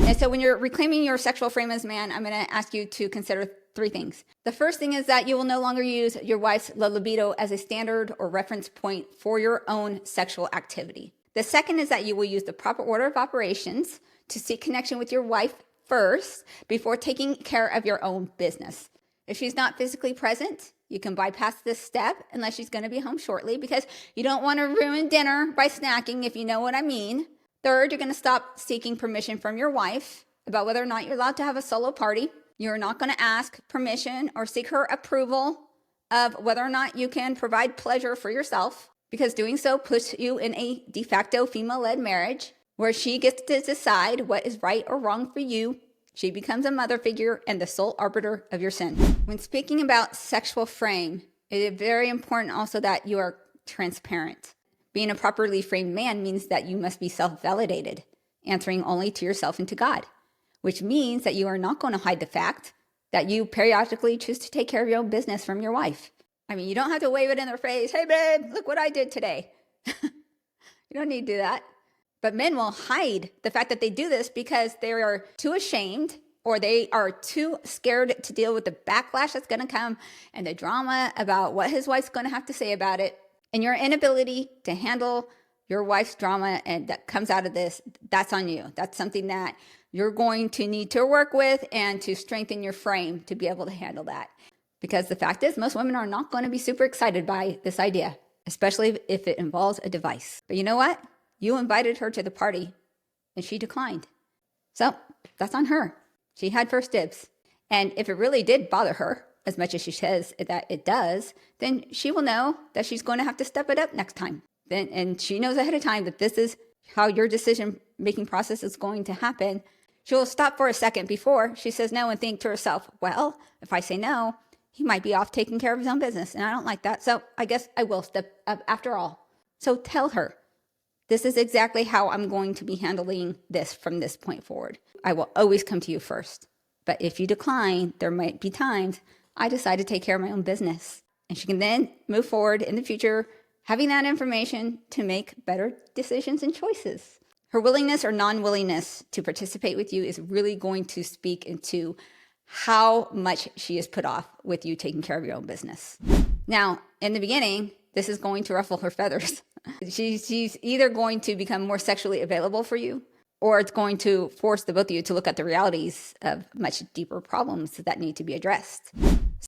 And so when you're reclaiming your sexual frame as a man, I'm going to ask you to consider three things. The first thing is that you will no longer use your wife's libido as a standard or reference point for your own sexual activity. The second is that you will use the proper order of operations to seek connection with your wife first before taking care of your own business. If she's not physically present, you can bypass this step unless she's going to be home shortly, because you don't want to ruin dinner by snacking, if you know what I mean. Third, you're going to stop seeking permission from your wife about whether or not you're allowed to have a solo party. You're not going to ask permission or seek her approval of whether or not you can provide pleasure for yourself, because doing so puts you in a de facto female-led marriage where she gets to decide what is right or wrong for you. She becomes a mother figure and the sole arbiter of your sin. When speaking about sexual frame, it is very important also that you are transparent. Being a properly framed man means that you must be self-validated, answering only to yourself and to God, which means that you are not going to hide the fact that you periodically choose to take care of your own business from your wife. I mean, you don't have to wave it in their face. Hey, babe, look what I did today. You don't need to do that. But men will hide the fact that they do this because they are too ashamed, or they are too scared to deal with the backlash that's going to come and the drama about what his wife's going to have to say about it. And your inability to handle your wife's drama and that comes out of this, that's on you. That's something that you're going to need to work with and to strengthen your frame to be able to handle that. Because the fact is, most women are not going to be super excited by this idea, especially if it involves a device. But you know what? You invited her to the party and she declined. So that's on her. She had first dibs. And if it really did bother her, as much as she says that it does, then she will know that she's going to have to step it up next time. And she knows ahead of time that this is how your decision-making process is going to happen. She'll stop for a second before she says no and think to herself, well, if I say no, he might be off taking care of his own business, and I don't like that. So I guess I will step up after all. So tell her, this is exactly how I'm going to be handling this from this point forward. I will always come to you first. But if you decline, there might be times I decide to take care of my own business. And she can then move forward in the future, having that information to make better decisions and choices. Her willingness or non-willingness to participate with you is really going to speak into how much she is put off with you taking care of your own business. Now, in the beginning, this is going to ruffle her feathers. She's either going to become more sexually available for you, or it's going to force the both of you to look at the realities of much deeper problems that need to be addressed.